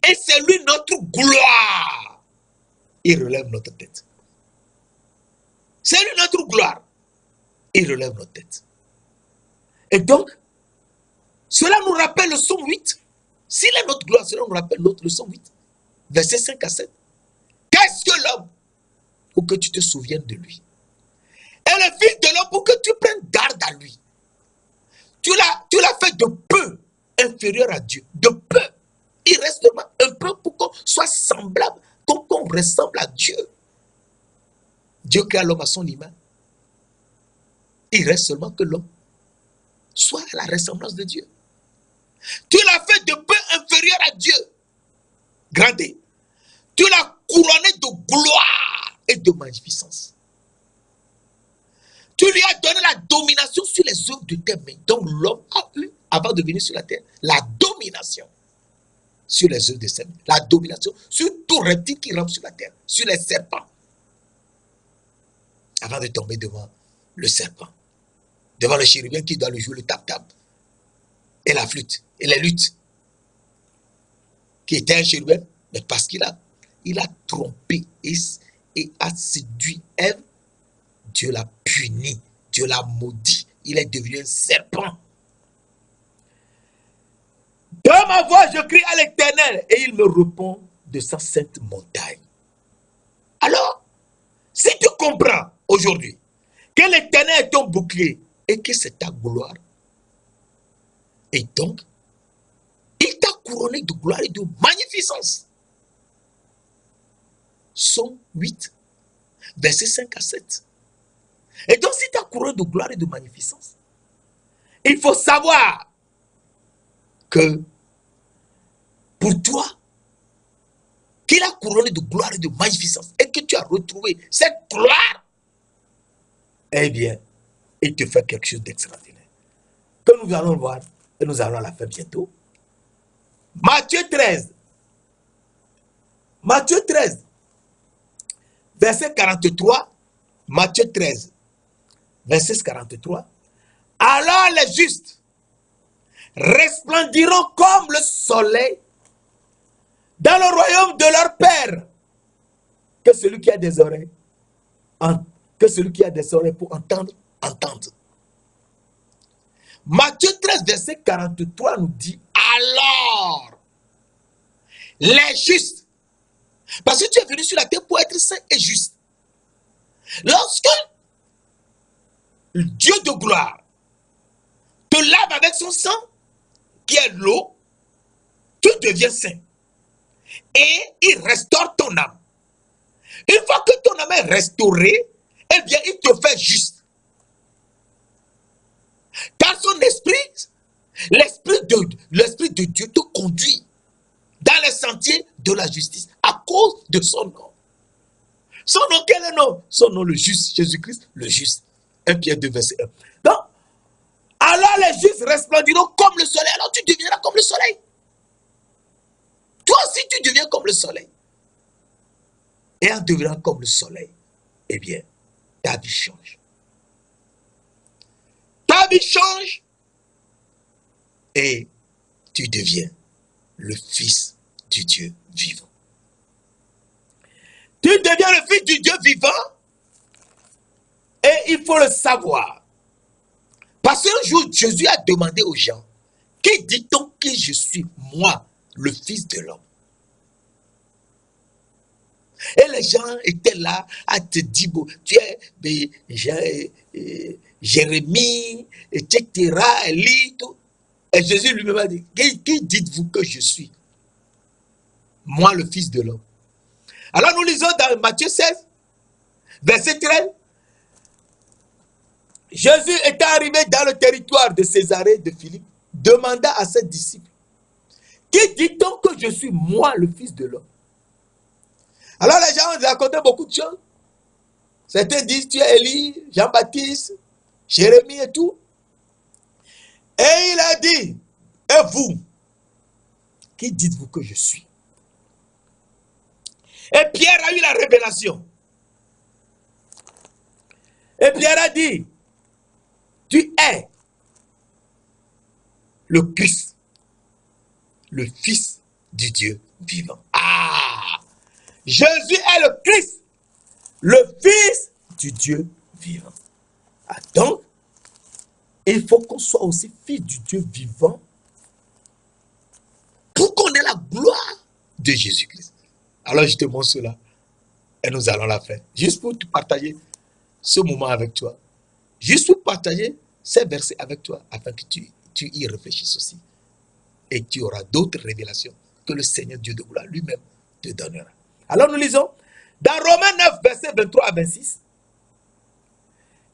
et c'est lui notre gloire. Il relève notre tête. C'est lui notre gloire. Il relève notre tête. Et donc, cela nous rappelle le Somme 8. S'il est notre gloire, cela nous rappelle le Somme 8. Versets 5 à 7. Qu'est-ce que l'homme pour que tu te souviennes de lui? Et le Fils de l'homme pour que tu prennes garde à lui. Tu l'as fait de peu inférieur à Dieu. De peu. Il reste seulement un peu pour qu'on soit semblable, qu'on ressemble à Dieu. Dieu crée l'homme à son image. Il reste seulement que l'homme soit à la ressemblance de Dieu. Tu l'as fait de peu inférieur à Dieu. Gradé. Tu l'as couronné de gloire et de magnificence. Tu lui as donné la domination sur les œuvres de tes mains. Donc l'homme a eu, avant de venir sur la terre, la domination sur les œuvres de ses mains. La domination sur tout reptile qui rampe sur la terre, sur les serpents. Avant de tomber devant le serpent, devant le chérubin qui doit le jouer le tap-tap, et la flûte, et les luttes, qui était un chérubin, mais parce qu'il a trompé et a séduit Ève, Dieu l'a puni, Dieu l'a maudit, il est devenu un serpent. De ma voix, je crie à l'Éternel, et il me répond de sa sainte montagne. Alors, si tu comprends aujourd'hui que l'Éternel est ton bouclier et que c'est ta gloire, et donc, il t'a couronné de gloire et de magnificence. Somme 8, versets 5 à 7. Et donc, si tu as couronné de gloire et de magnificence, il faut savoir que pour toi, qu'il a couronné de gloire et de magnificence et que tu as retrouvé cette gloire, eh bien, il te fait quelque chose d'extraordinaire. Que nous allons voir et nous allons la faire bientôt. Matthieu 13. Matthieu 13, verset 43 Matthieu 13, verset 43. Alors les justes resplendiront comme le soleil dans le royaume de leur Père. Que celui qui a des oreilles, que celui qui a des oreilles pour entendre, entende. Matthieu 13, verset 43 nous dit, alors, les justes, parce que tu es venu sur la terre pour être saint et juste. Lorsque Dieu de gloire te lave avec son sang, qui est l'eau, tu deviens saint. Et il restaure ton âme. Une fois que ton âme est restaurée, eh bien, il te fait juste. Car son esprit, l'esprit de Dieu te conduit dans les sentiers de la justice à cause de son nom. Son nom, quel est le nom? Son nom, le juste, Jésus-Christ, le juste. 1 Pierre 2, verset 1. Donc, alors les justes resplendiront comme le soleil. Alors tu deviendras comme le soleil. Toi aussi, tu deviens comme le soleil. Et en devenant comme le soleil, eh bien, ta vie change. Ta vie change et tu deviens le fils du Dieu vivant. Tu deviens le fils du Dieu vivant et il faut le savoir. Parce qu'un jour, Jésus a demandé aux gens, qui dit-on que je suis, moi, le fils de l'homme? Et les gens étaient là à te dire, bon, tu es Jérémie, etc., Élie, tout. Et Jésus lui-même a dit, qui dites-vous que je suis? Moi, le fils de l'homme. Alors nous lisons dans Matthieu 16, verset 13. Jésus étant arrivé dans le territoire de Césarée de Philippe, demanda à ses disciples, qui dit-on que je suis, moi, le fils de l'homme? Alors les gens ont raconté beaucoup de choses. Certains disent, tu es Élie, Jean-Baptiste, Jérémie et tout. Et il a dit, et vous, qui dites-vous que je suis? Et Pierre a eu la révélation. Et Pierre a dit, tu es le Christ, le Fils du Dieu vivant. Ah! Jésus est le Christ, le Fils du Dieu vivant. Ah, donc, il faut qu'on soit aussi fils du Dieu vivant pour qu'on ait la gloire de Jésus-Christ. Alors, je te montre cela et nous allons la faire. Juste pour te partager ce moment avec toi. Juste pour partager ces versets avec toi afin que tu y réfléchisses aussi. Et tu auras d'autres révélations que le Seigneur Dieu de gloire lui-même te donnera. Alors nous lisons dans Romains 9, versets 23 à 26.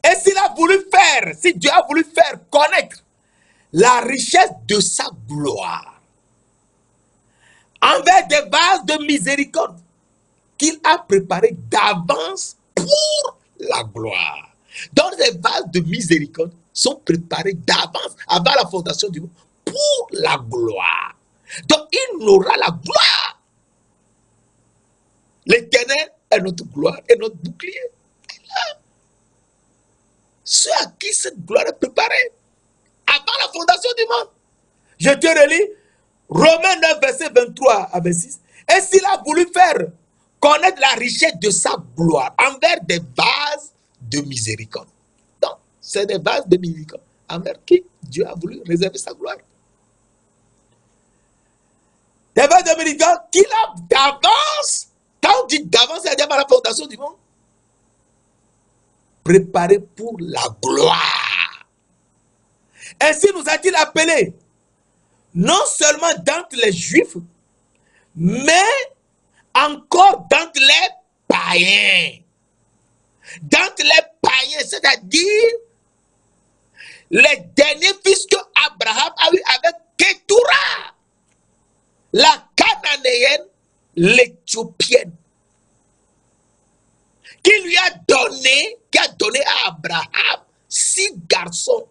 Et s'il a voulu faire, si Dieu a voulu faire connaître la richesse de sa gloire envers des vases de miséricorde qu'il a préparés d'avance pour la gloire. Donc les vases de miséricorde sont préparés d'avance avant la fondation du monde pour la gloire. Donc il n'aura la gloire. L'Éternel est notre gloire et notre bouclier. Ceux à qui cette gloire est préparée avant la fondation du monde. Je te relis Romains 9, verset 23 à 26. Et s'il a voulu faire connaître la richesse de sa gloire envers des vases de miséricorde. Donc, c'est des vases de miséricorde envers qui Dieu a voulu réserver sa gloire. Des vases de miséricorde qu'il a d'avance, quand on dit d'avance, c'est-à-dire avant la fondation du monde, préparé pour la gloire. Ainsi nous a-t-il appelés, non seulement d'entre les Juifs, mais encore d'entre les païens. D'entre les païens, c'est-à-dire les derniers fils que Abraham a eu avec Ketura, la Cananéenne, l'Éthiopienne, qui lui a donné, qui a donné à Abraham 6 garçons.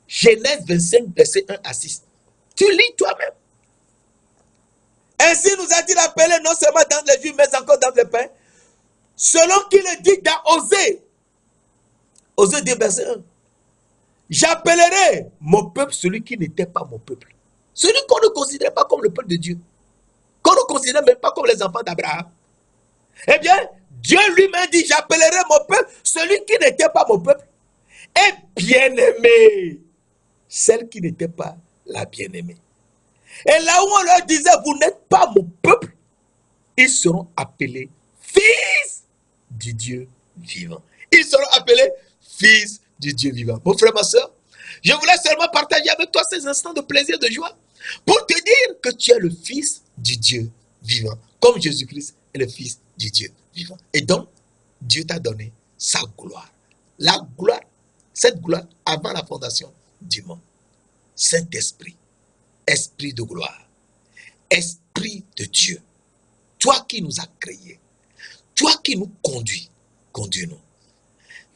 Genèse 25, verset 1 à 6. Tu lis toi-même. Ainsi nous a-t-il appelé non seulement dans les Juifs, mais encore dans les païens. Selon qu'il est dit dans Osée. Osée 2, verset 1. J'appellerai mon peuple celui qui n'était pas mon peuple. Celui qu'on ne considérait pas comme le peuple de Dieu. Qu'on ne considérait même pas comme les enfants d'Abraham. Eh bien, Dieu lui-même dit, j'appellerai mon peuple celui qui n'était pas mon peuple. Et bien-aimé, celle qui n'était pas la bien-aimée. Et là où on leur disait, vous n'êtes pas mon peuple, ils seront appelés fils du Dieu vivant. Ils seront appelés fils du Dieu vivant. Mon frère, ma soeur, je voulais seulement partager avec toi ces instants de plaisir, de joie, pour te dire que tu es le fils du Dieu vivant, comme Jésus-Christ est le fils du Dieu vivant. Et donc, Dieu t'a donné sa gloire. La gloire, cette gloire avant la fondation du monde. Saint-Esprit, Esprit de gloire, Esprit de Dieu, toi qui nous as créés, toi qui nous conduis, conduis-nous.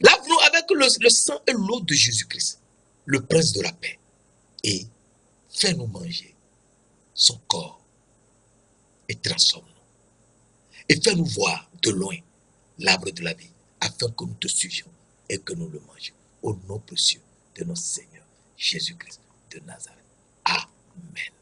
Lave-nous avec le sang et l'eau de Jésus-Christ, le prince de la paix, et fais-nous manger son corps et transforme-nous. Et fais-nous voir de loin l'arbre de la vie, afin que nous te suivions et que nous le mangions. Au nom précieux de notre Seigneur Jésus-Christ de Nazareth. Amen.